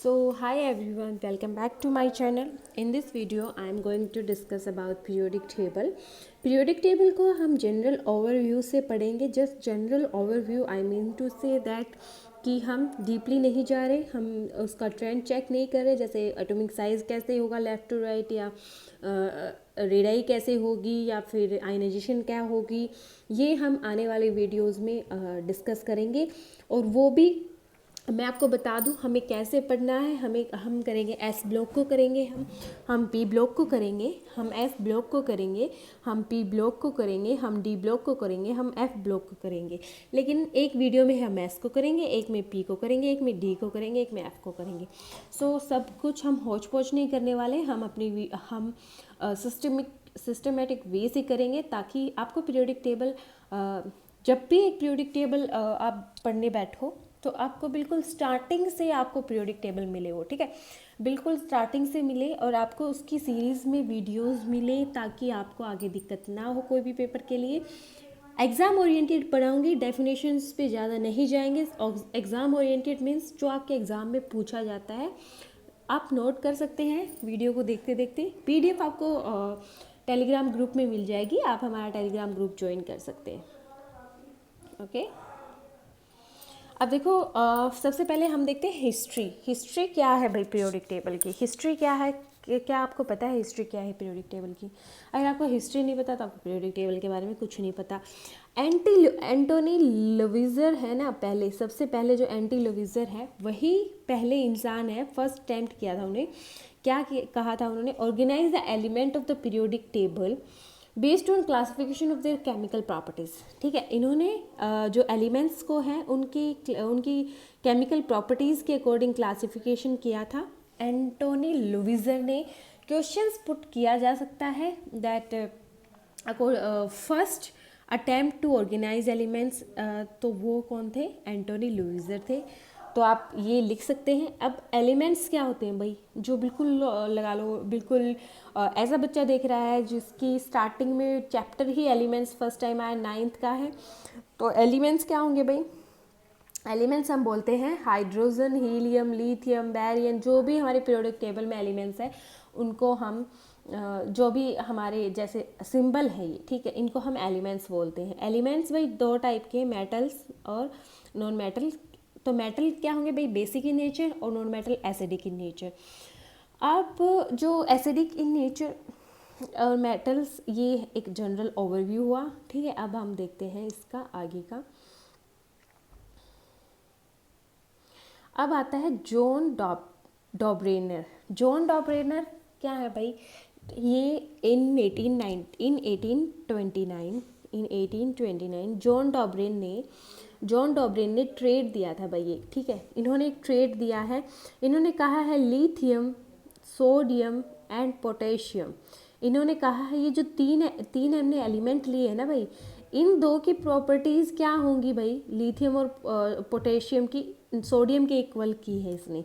Hi everyone, welcome back to my channel. In this video I am going to discuss about periodic table. Periodic table को हम general overview से पढ़ेंगे. Just general overview, I mean to say that कि हम deeply नहीं जा रहे, हम उसका ट्रेंड चेक नहीं कर रहे, जैसे एटॉमिक साइज कैसे होगा लेफ़्ट टू राइट, या रेडाई कैसे होगी, या फिर आयनाइजेशन क्या होगी, ये हम आने वाले वीडियोस में डिस्कस करेंगे. और वो भी मैं आपको बता दूं हमें कैसे पढ़ना है. हम करेंगे एस ब्लॉक को करेंगे, हम पी ब्लॉक को करेंगे, हम एस ब्लॉक को करेंगे, हम पी ब्लॉक को करेंगे, हम डी ब्लॉक को करेंगे, हम एफ ब्लॉक को करेंगे. लेकिन एक वीडियो में हम एस को करेंगे, एक में पी को करेंगे, एक में डी को करेंगे, एक में एफ को करेंगे. सब कुछ हम होच पोच नहीं करने वाले. हम सिस्टमेटिक वे से करेंगे ताकि आपको पीरियोडिक टेबल, जब भी एक पीरियोडिक टेबल आप पढ़ने बैठो तो आपको बिल्कुल स्टार्टिंग से आपको पीरियोडिक टेबल मिले हो. ठीक है, बिल्कुल स्टार्टिंग से मिले और आपको उसकी सीरीज़ में वीडियोस मिले ताकि आपको आगे दिक्कत ना हो कोई भी पेपर के लिए. एग्ज़ाम ओरिएंटेड पढ़ाऊँगी, डेफिनेशंस पे ज़्यादा नहीं जाएंगे. एग्ज़ाम ओरिएंटेड मीन्स जो आपके एग्ज़ाम में पूछा जाता है आप नोट कर सकते हैं वीडियो को देखते देखते. PDF आपको टेलीग्राम ग्रुप में मिल जाएगी, आप हमारा टेलीग्राम ग्रुप ज्वाइन कर सकते हैं. ओके, अब देखो, सबसे पहले हम देखते हैं हिस्ट्री क्या है भाई पीरियोडिक टेबल की. हिस्ट्री क्या है, क्या आपको पता है हिस्ट्री क्या है पीरियोडिक टेबल की? अगर आपको हिस्ट्री नहीं पता तो आपको पीरियोडिक टेबल के बारे में कुछ नहीं पता. एंटोनी लुइजर है ना, सबसे पहले जो एंटी लुइजर है वही पहले इंसान है, फर्स्ट अटेम्प्ट किया था उन्हें. कहा था उन्होंने, organise the element of the periodic table based on classification of their chemical properties. ठीक है, इन्होंने जो एलिमेंट्स को हैं उनकी केमिकल प्रॉपर्टीज़ के अकॉर्डिंग क्लासिफिकेशन किया था एंटोनी लुइजर ने. क्वेश्चंस पुट किया जा सकता है that first attempt to organise elements, तो वो कौन थे? एंटोनी लुइजर थे. तो आप ये लिख सकते हैं. अब एलिमेंट्स क्या होते हैं भाई, जो बिल्कुल लगा लो, बिल्कुल ऐसा बच्चा देख रहा है जिसकी स्टार्टिंग में चैप्टर ही एलिमेंट्स फर्स्ट टाइम आया, 9th का है, तो एलिमेंट्स क्या होंगे भाई? एलिमेंट्स हम बोलते हैं हाइड्रोजन, हीलियम, लिथियम, बैरियम, जो भी हमारे पीरियोडिक टेबल में एलिमेंट्स हैं उनको हम जो भी हमारे जैसे सिंबल है ये, ठीक है, इनको हम एलिमेंट्स बोलते हैं. एलिमेंट्स भाई दो टाइप के, मेटल्स और नॉन मेटल. तो मेटल क्या होंगे भाई? बेसिक इन नेचर, और non metal acidic in nature. अब जो एसिडिक इन नेचर और मेटल्स, ये एक जनरल ओवरव्यू हुआ. ठीक है, अब हम देखते हैं इसका आगे का. अब आता है जॉन डॉब्रेनर. जॉन डॉब्रेनर क्या है भाई? ये इन 1829 जॉन डॉब्रेन ने ट्रेड दिया था भाई ये. ठीक है, इन्होंने एक ट्रेड दिया है. इन्होंने कहा है लिथियम, सोडियम एंड पोटेशियम. इन्होंने कहा है ये जो तीन हमने एलिमेंट लिए हैं ना भाई, इन दो की प्रॉपर्टीज़ क्या होंगी भाई? लिथियम और पोटेशियम की सोडियम के इक्वल की है इसने.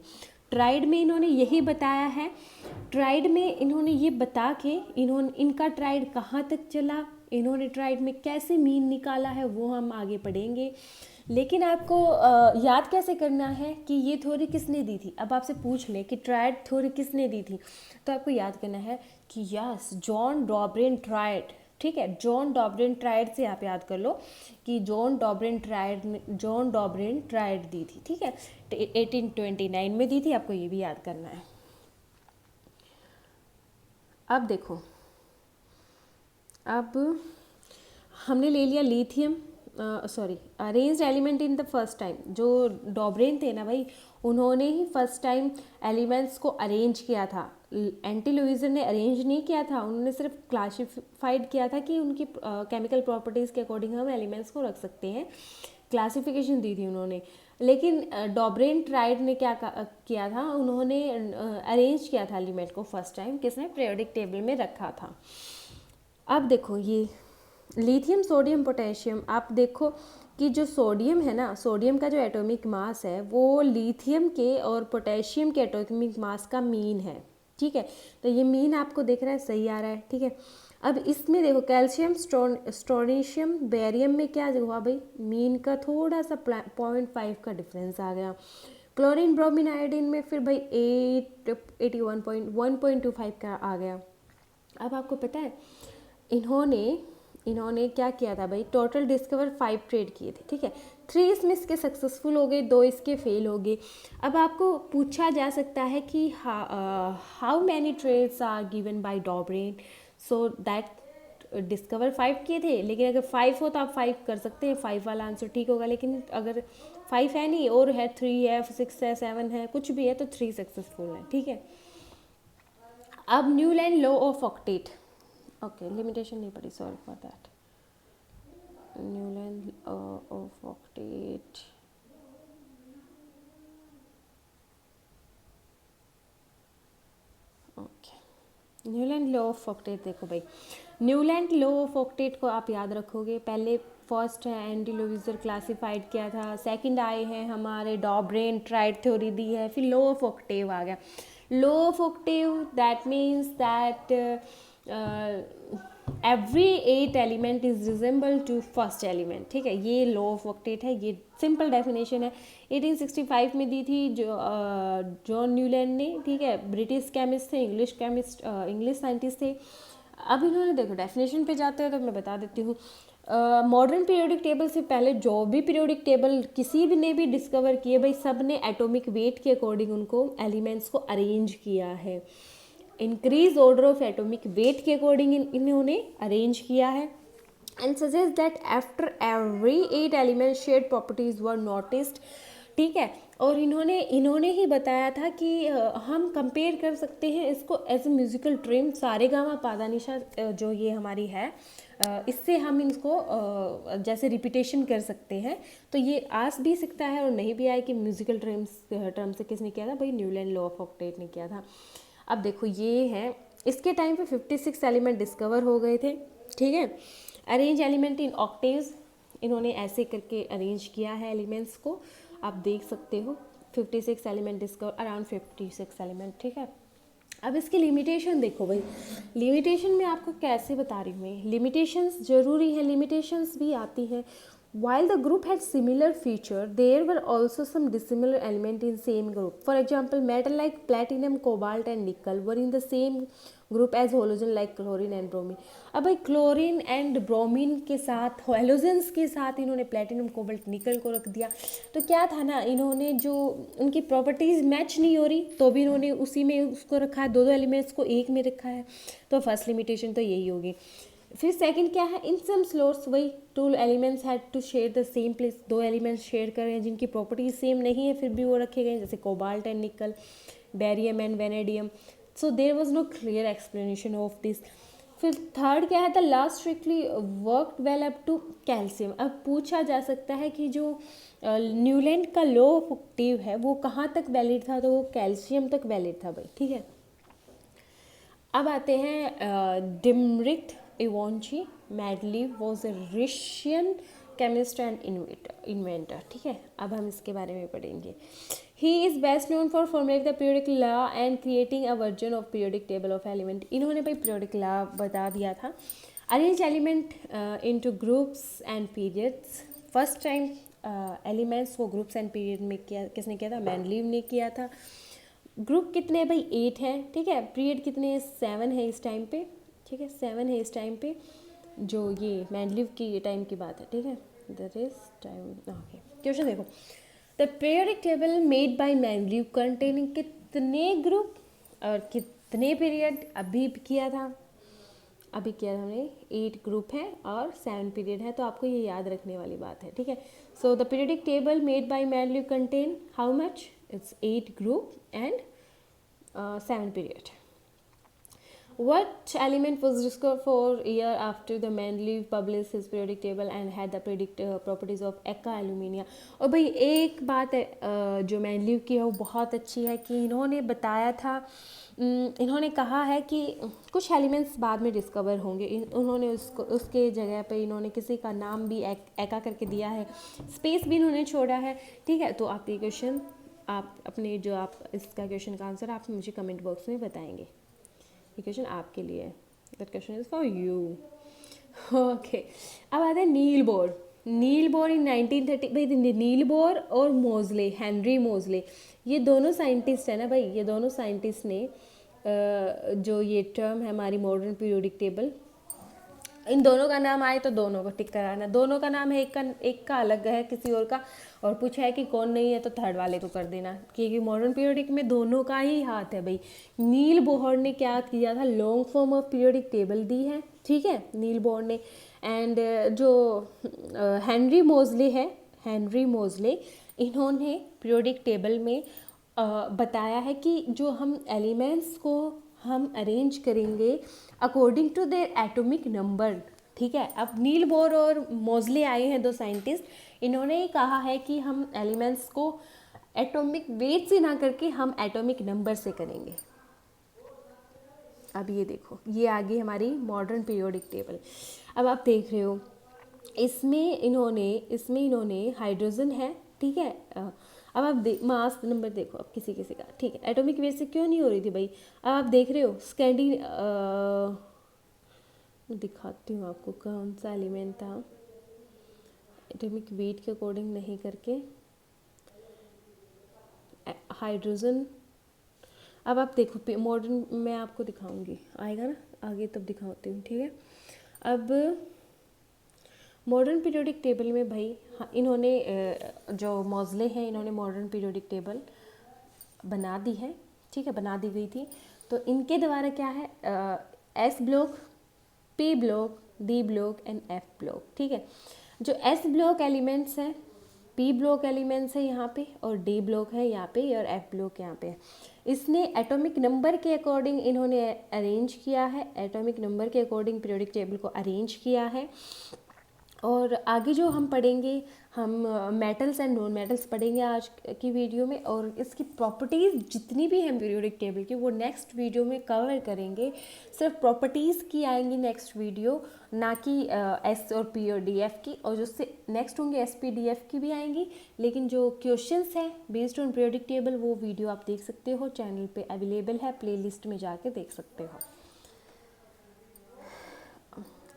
ट्राइड में इन्होंने यही बताया है. ट्राइड में इन्होंने ये बता के इनका ट्राइड कहाँ तक चला, इन्होंने ट्राइड में कैसे मीन निकाला है, वो हम आगे पढ़ेंगे. लेकिन आपको याद कैसे करना है कि ये थ्योरी किसने दी थी? अब आपसे पूछ ले कि ट्राइड थ्योरी किसने दी थी, तो आपको याद करना है कि यस, जॉन डॉब्रेन ट्राइड. ठीक है, जॉन डॉब्रेन ट्राइड से आप याद कर लो कि जॉन डॉब्रेन ट्राइड दी थी. ठीक है, 1829 में दी थी, आपको ये भी याद करना है. अब देखो, अब हमने ले लिया lithium, arranged element in the first time. जो डॉब्रेन थे ना भाई, उन्होंने ही फर्स्ट टाइम एलिमेंट्स को अरेंज किया था. एंटी लुइजर ने अरेंज नहीं किया था, उन्होंने सिर्फ क्लासिफाइड किया था कि उनकी केमिकल प्रॉपर्टीज़ के अकॉर्डिंग हम एलिमेंट्स को रख सकते हैं. क्लासिफिकेशन दी थी उन्होंने. लेकिन डॉब्रेन ट्राइड ने क्या किया था? उन्होंने अरेंज किया था एलिमेंट को फर्स्ट टाइम. किसने? पीरियोडिक टेबल में रखा था. अब देखो ये लिथियम, सोडियम, पोटेशियम. आप देखो कि जो सोडियम है ना, सोडियम का जो एटॉमिक मास है वो लिथियम के और पोटेशियम के एटॉमिक मास का मीन है. ठीक है, तो ये मीन आपको दिख रहा है, सही आ रहा है. ठीक है, अब इसमें देखो कैल्शियम, स्ट्रोनिशियम, बेरियम में क्या हुआ भाई? मीन का थोड़ा सा 0.5 का डिफरेंस आ गया. क्लोरीन ब्रोमीन आयोडीन में फिर भाई 1.25 का आ गया। अब आपको पता है इन्होंने क्या किया था भाई, टोटल डिस्कवर 5 ट्रेड किए थे, ठीक है। 3 इसमें इसके सक्सेसफुल हो गए, 2 इसके फेल हो गए। अब आपको पूछा जा सकता है कि how many triads are given by Dobereiner, so that discover 5 किए थे, लेकिन अगर 5 हो तो आप 5 कर सकते हैं, 5 वाला आंसर ठीक होगा। लेकिन अगर 5 है नहीं और है 3 है 6 है 7 है कुछ भी है तो 3 सक्सेसफुल है, ठीक है। अब Newland law of octet, okay limitation नहीं पड़ी, sorry for that. Newland of octet, okay Newland law of octet. देखो भाई, न्यूलैंड लॉ ऑफ ऑक्टेट को आप याद रखोगे, पहले फर्स्ट है एंडी लुइजर क्लासिफाइड किया था, सेकंड आए हैं हमारे डॉब्रेन ट्राइड थ्योरी दी है, फिर लॉ ऑफ ऑक्टेव आ गया। Law of octave that means that every 8 element is resemble to first element, ठीक है। ये लॉ ऑफ ऑक्टेट है, ये सिंपल डेफिनेशन है। 1865 में दी थी जॉन न्यूलैंड ने, ठीक है। ब्रिटिश केमिस्ट थे, इंग्लिश साइंटिस्ट थे। अब इन्होंने देखो डेफिनेशन पे जाते हैं तो मैं बता देती हूँ। मॉडर्न पीरियोडिक टेबल से पहले जो भी पीरियोडिक टेबल किसी भी ने भी डिस्कवर किए भाई, सब ने एटॉमिक वेट के अकॉर्डिंग उनको एलिमेंट्स को अरेंज किया है। Increase order of atomic weight के अकॉर्डिंग इन्होंने अरेंज किया है। And suggest that after every 8 element shared properties were noticed, ठीक है। और इन्होंने ही बताया था कि हम कंपेयर कर सकते हैं इसको एज ए म्यूजिकल ट्रिम, सारे गामा पादानिशा जो ये हमारी है, इससे हम इसको जैसे रिपीटेशन कर सकते हैं। तो ये आ भी सकता है और नहीं भी आए कि म्यूजिकल टर्म से किसने किया था भाई, न्यूलैंड लॉ ऑफ ऑक्टेट ने किया था। अब देखो ये है, इसके टाइम पे 56 एलिमेंट डिस्कवर हो गए थे, ठीक है। अरेंज एलिमेंट इन ऑक्टेव्स, इन्होंने ऐसे करके अरेंज किया है एलिमेंट्स को, आप देख सकते हो 56 एलिमेंट डिस्कवर, अराउंड 56 एलिमेंट, ठीक है। अब इसकी लिमिटेशन देखो भाई, लिमिटेशन में आपको कैसे बता रही हूँ मैं, लिमिटेशंस जरूरी है, लिमिटेशंस भी आती हैं। While the group had similar feature, there were also some dissimilar element in same group. For example, metal like platinum, cobalt and nickel were in the same group as halogen like chlorine and bromine. अब भाई chlorine and bromine के साथ, halogens के साथ इन्होंने platinum cobalt nickel को रख दिया। तो क्या था ना, इन्होंने जो उनकी प्रॉपर्टीज़ मैच नहीं हो रही तो भी इन्होंने उसी में उसको रखा है, दो एलिमेंट्स को एक में रखा है। तो फर्स्ट लिमिटेशन तो यही होगी। फिर सेकंड क्या है, इन सम स्लोट्स वही 2 elements had to share the same place, 2 elements share कर रहे हैं जिनकी प्रॉपर्टीज सेम नहीं है फिर भी वो रखे गए, जैसे cobalt and nickel, barium and vanadium. So there was no clear explanation of this. फिर थर्ड क्या है, the last strictly work well up to calcium. अब पूछा जा सकता है कि जो न्यूलैंड का लॉ ऑफ ऑक्टेव है वो कहाँ तक वैलिड था, तो वो कैल्शियम तक वैलिड था भाई, ठीक है। अब आते हैं Dmitri Ivanovich Mendeleev was a Russian chemist and inventor, ठीक है। अब हम इसके बारे में पढ़ेंगे। He is best known for formulating the periodic law and creating a version of periodic table of element. इन्होंने भाई पीरियोडिक लॉ बता दिया था। Arrange element into groups and periods, first time elements को ग्रुप्स एंड पीरियड में किसने किया था, मैंडलीव ने किया था। ग्रुप कितने भाई 8 हैं, ठीक है। पीरियड कितने 7 है इस टाइम पे, ठीक है 7 है इस टाइम पे, जो ये मैंडलीव की टाइम की बात है, ठीक है। That is time, okay. Question देखो, the periodic table made by Mendeleev containing कितने ग्रुप और कितने पीरियड, अभी किया था हमने 8 ग्रुप है और 7 पीरियड है, तो आपको ये याद रखने वाली बात है, ठीक है। So the periodic table made by Mendeleev contain how much, it's 8 group and 7 period. What element was discovered 4 years after the Mendeleev published his periodic table and had the properties of Eka alumina? और भाई एक बात है जो Mendeleev की है वो बहुत अच्छी है कि इन्होंने बताया था, इन्होंने कहा है कि कुछ एलिमेंट्स बाद में डिस्कवर होंगे, उन्होंने उसके जगह पे इन्होंने किसी का नाम भी एका करके दिया है, स्पेस भी इन्होंने छोड़ा है, ठीक है। तो आप ये क्वेश्चन आप अपने जो आप इसका क्वेश्चन का आंसर आप मुझे कमेंट बॉक्स में बताएंगे। ये क्वेश्चन आपके लिए है, that question is for you, okay. अब आते हैं नील बोर। नील बोर इन 1930, भाई नील बोर और मोजले, हेनरी मोजले, ये दोनों साइंटिस्ट है ना भाई, ये दोनों साइंटिस्ट ने जो ये टर्म है हमारी मॉडर्न पीरियोडिक टेबल, इन दोनों का नाम आए तो दोनों को टिक कराना, दोनों का नाम है, एक का अलग है किसी और का, और पूछा है कि कौन नहीं है तो थर्ड वाले को कर देना, क्योंकि मॉडर्न पीरियोडिक में दोनों का ही हाथ है भाई। नील बोहर ने क्या किया था, long form of periodic table दी है, ठीक है, नील बोहर ने। एंड जो हेनरी मोजले है, हेनरी मोजले, इन्होंने पीरियोडिक टेबल में बताया है कि जो हम एलिमेंट्स को हम अरेंज करेंगे according to their atomic number, ठीक है। अब नील बोर और मोजले आए हैं दो साइंटिस्ट, इन्होंने ये कहा है कि हम एलिमेंट्स को एटॉमिक वेट से ना करके हम एटॉमिक नंबर से करेंगे। अब ये देखो, ये आ गई हमारी मॉडर्न पीरियोडिक टेबल। अब आप देख रहे हो इसमें इन्होंने हाइड्रोजन है, ठीक है। अब आप मास नंबर देखो अब किसी किसी का, ठीक है। एटॉमिक वेट से क्यों नहीं हो रही थी भाई, अब आप देख रहे हो मैं दिखाती हूँ आपको कौन सा एलिमेंट था, एटॉमिक वेट के अकॉर्डिंग नहीं करके हाइड्रोजन। अब आप देखो मॉडर्न, मैं आपको दिखाऊंगी, आएगा ना आगे तब दिखाती हूँ, ठीक है। अब मॉडर्न पीरियोडिक टेबल में भाई इन्होंने जो मोजले हैं इन्होंने मॉडर्न पीरियोडिक टेबल बना दी है, ठीक है, बना दी गई थी। तो इनके द्वारा क्या है, S block, P block, D block and F block, ठीक है। जो एस ब्लॉक एलिमेंट्स हैं, पी ब्लॉक एलिमेंट्स है यहाँ पे, और डी ब्लॉक है यहाँ पे, और एफ ब्लॉक यहाँ पे है। इसने एटॉमिक नंबर के अकॉर्डिंग इन्होंने अरेंज किया है, एटॉमिक नंबर के अकॉर्डिंग पीरियोडिक टेबल को अरेंज किया है। और आगे जो हम पढ़ेंगे, हम मेटल्स एंड नॉन मेटल्स पढ़ेंगे आज की वीडियो में, और इसकी प्रॉपर्टीज़ जितनी भी हैं पीरियोडिक टेबल की वो नेक्स्ट वीडियो में कवर करेंगे। सिर्फ प्रॉपर्टीज़ की आएंगी नेक्स्ट वीडियो, ना कि एस और पी और डी एफ की, और जो से नेक्स्ट होंगे एस पी डी एफ की भी आएंगी। लेकिन जो क्वेश्चंस हैं बेस्ड ऑन पीरियोडिक टेबल वो वीडियो आप देख सकते हो, चैनल पे अवेलेबल है, प्लेलिस्ट में जाके देख सकते हो।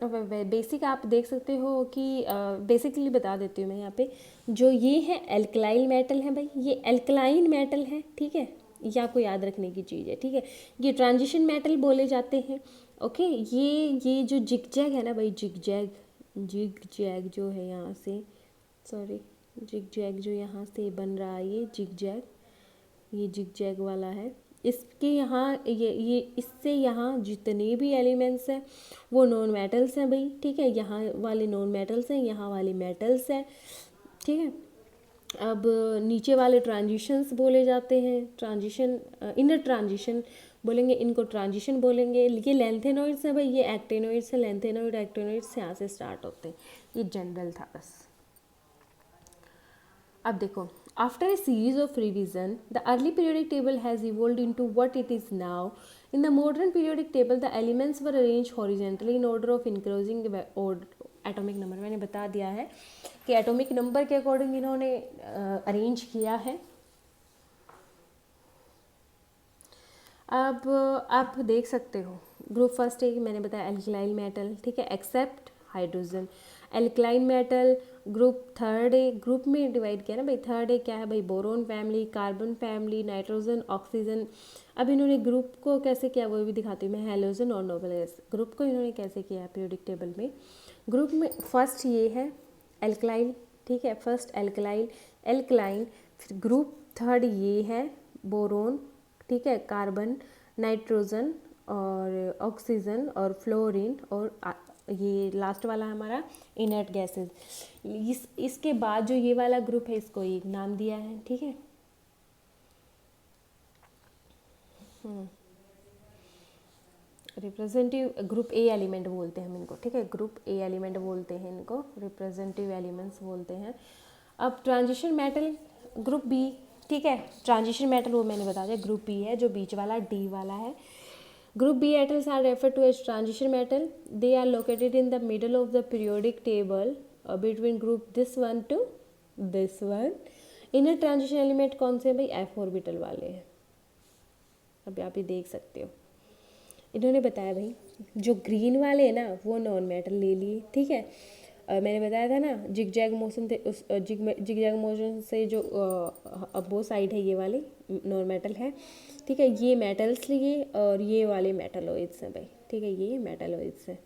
बेसिक आप देख सकते हो कि बेसिकली बता देती हूँ मैं यहाँ पे, जो ये है एल्कलाइन मेटल है भाई, ये एल्कलाइन मेटल है, ठीक है, ये आपको याद रखने की चीज़ है, ठीक है। ये ट्रांजिशन मेटल बोले जाते हैं, ओके। ये जो जिगजैग है ना भाई, जिगजैग जो है यहाँ से, सॉरी, जिगजैग जो यहाँ से बन रहा है ये जिगजैग वाला है, इसके यहाँ ये इससे यहाँ जितने भी एलिमेंट्स हैं वो नॉन मेटल्स हैं भाई, ठीक है। यहाँ वाले नॉन मेटल्स हैं, यहाँ वाले मेटल्स हैं, ठीक है। अब नीचे वाले ट्रांजिशंस बोले जाते हैं, ट्रांजिशन, इनर ट्रांजिशन बोलेंगे, इनको ट्रांजिशन बोलेंगे। ये लेंथेनॉइड्स हैं भाई, ये एक्टेनॉइड्स हैं, लेंथेनॉइड एक्टेनॉइड्स यहाँ से स्टार्ट होते हैं। ये जनरल था बस। अब देखो, after a series of revision, the early periodic table has evolved into what it is now. In the modern periodic table, the elements were arranged horizontally in order of increasing atomic number. मैंने बता दिया है कि atomic number के according इन्होंने arrange किया है। अब आप देख सकते हो ग्रुप फर्स्ट है, मैंने बताया एल्कलाइल मेटल, ठीक है, except hydrogen. Alkaline metal group third है, ग्रुप में डिवाइड किया ना भाई, थर्ड है क्या है भाई, boron family, carbon family, nitrogen, oxygen. अब इन्होंने ग्रुप को कैसे किया वो भी दिखाती हूँ मैं, हेलोजन और नोबल गैस ग्रुप को इन्होंने कैसे किया पीरियोडिक टेबल में। ग्रुप में फर्स्ट ये है एल्कलाइन, ठीक है, फर्स्ट एल्कलाइन, फिर ग्रुप थर्ड ये है बोरोन, ठीक है, कार्बन, नाइट्रोजन और ऑक्सीजन और फ्लोरीन, और ये लास्ट वाला हमारा इनर्ट गैसेस। इसके बाद जो ये वाला ग्रुप है इसको एक नाम दिया है, ठीक है। रिप्रेजेंटेटिव ग्रुप ए एलिमेंट बोलते हैं हम इनको, ठीक है, ग्रुप ए एलिमेंट बोलते हैं इनको, रिप्रेजेंटेटिव एलिमेंट्स बोलते हैं। अब ट्रांजिशन मेटल ग्रुप बी, ठीक है, ट्रांजिशन मेटल वो मैंने बता दिया ग्रुप बी है, जो बीच वाला डी वाला है। Group B metals are referred to as transition metal. They are located in the middle of the periodic table between group this one to this one. Inner transition element कौन से भाई, f orbital वाले हैं। अब आप ये देख सकते हो, इन्होंने बताया भाई जो ग्रीन वाले हैं ना वो नॉन मेटल ले लिए, ठीक है। मैंने बताया था ना जिग जैग मोशन थे, उस जिग जैग मोशन से जो अब वो साइड है ये वाली नॉन मेटल है, ठीक है। ये मेटल्स लिए और ये वाले मेटलॉइड्स हैं भाई, ठीक है, ये मेटलॉइड्स हैं।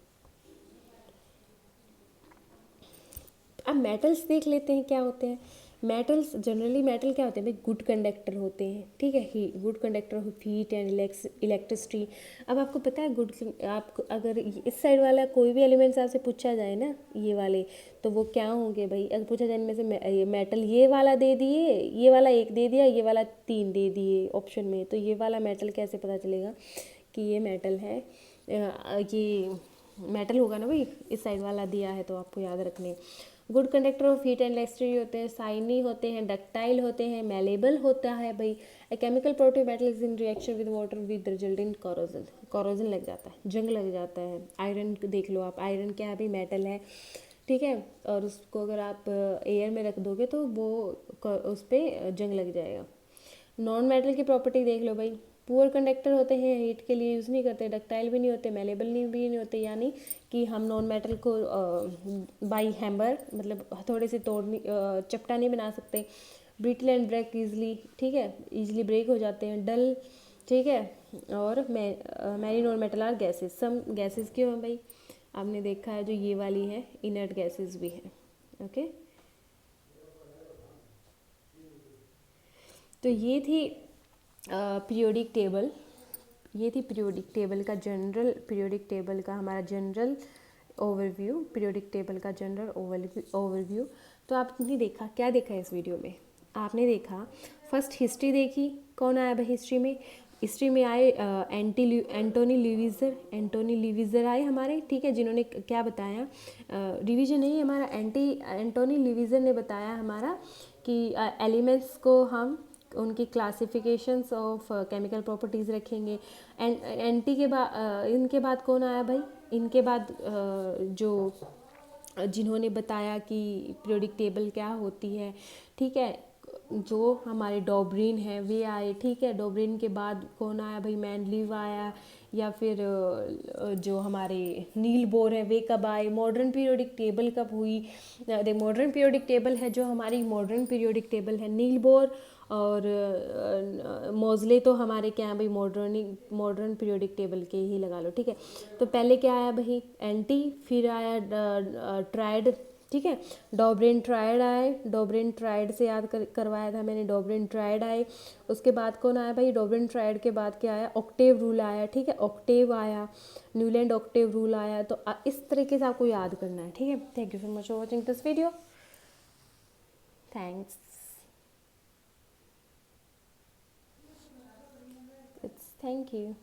अब मेटल्स देख लेते हैं क्या होते हैं। मेटल्स जनरली मेटल क्या होते हैं भाई, गुड कंडक्टर होते हैं, ठीक है, ही good conductor of heat and electricity. अब आपको पता है गुड, आपको अगर इस साइड वाला कोई भी एलिमेंट्स आपसे पूछा जाए ना ये वाले, तो वो क्या होंगे भाई, अगर पूछा जाए इनमें से ये मेटल ये वाला दे दिए, ये वाला एक दे दिया, ये वाला 3 दे दिए ऑप्शन में, तो ये वाला मेटल कैसे पता चलेगा कि ये मेटल है, ये मेटल होगा ना भाई, इस साइड वाला दिया है तो आपको याद रखने। Good conductor of heat and electricity होते हैं, साइनी होते हैं, डक्टाइल होते हैं, मेलेबल होता है भाई। A chemical property metal is in reaction with water with result in corrosion, corrosion लग जाता है, जंग लग जाता है। आयरन देख लो आप, आयरन क्या है भाई, मेटल है, ठीक है, और उसको अगर आप एयर में रख दोगे तो वो उस पर जंग लग जाएगा। नॉन मेटल की प्रॉपर्टी देख लो भाई, पुअर कंडक्टर होते हैं, हीट के लिए यूज़ नहीं करते, डक्टाइल भी नहीं होते, मेलेबल नहीं होते, यानी कि हम नॉन मेटल को बाई हैमर मतलब हथौड़े से चपटा नहीं बना सकते। ब्रिटल एंड ब्रेक ईजली, ठीक है, ईजली ब्रेक हो जाते हैं। डल, ठीक है, और many non metal are gases, some gases क्यों हैं भाई, आपने देखा है जो ये वाली है इनर्ट गैसेज भी है, ओके। तो ये थी पीरियोडिक टेबल, ये थी पीरियोडिक टेबल का जनरल, पीरियोडिक टेबल का हमारा जनरल ओवरव्यू, पीरियोडिक टेबल का जनरल ओवरव्यू। तो आपने देखा, क्या देखा इस वीडियो में, आपने देखा फर्स्ट हिस्ट्री देखी, कौन आया भाई हिस्ट्री में, हिस्ट्री में आए एंटोनी लिविजर आए हमारे, ठीक है, जिन्होंने क्या बताया, रिवीजन नहीं हमारा, एंटोनी लिविजर ने बताया हमारा कि एलिमेंट्स को हम उनकी क्लासिफिकेशंस ऑफ केमिकल प्रॉपर्टीज़ रखेंगे। एंटी के बाद इनके बाद कौन आया भाई, इनके बाद जो जिन्होंने बताया कि पीरियोडिक टेबल क्या होती है, ठीक है, जो हमारे डॉबरिन है वे आए, ठीक है। डॉबरिन के बाद कौन आया भाई, मैंडलीव आया, या फिर जो हमारे नील बोर है वे कब आए, मॉडर्न पीरियोडिक टेबल कब हुई, मॉडर्न पीरियोडिक टेबल है जो हमारी मॉडर्न पीरियोडिक टेबल है, नील बोर और मोज़ले तो हमारे क्या है भाई, मॉडर्न पीरियोडिक टेबल के ही लगा लो, ठीक है। तो पहले क्या आया भाई, एंटी, फिर आया ट्राइड, ठीक है, डॉबरिन ट्राइड आए, डॉबरिन ट्राइड से याद करवाया था मैंने, डॉबरिन ट्राइड आए। उसके बाद कौन आया भाई, डॉबरिन ट्राइड के बाद क्या आया, ऑक्टेव रूल आया, ठीक है, ऑक्टेव आया, न्यूलैंड ऑक्टेव रूल आया। तो इस तरीके से आपको याद करना है, ठीक है। Thank you so much for watching this video, thanks, it's thank you.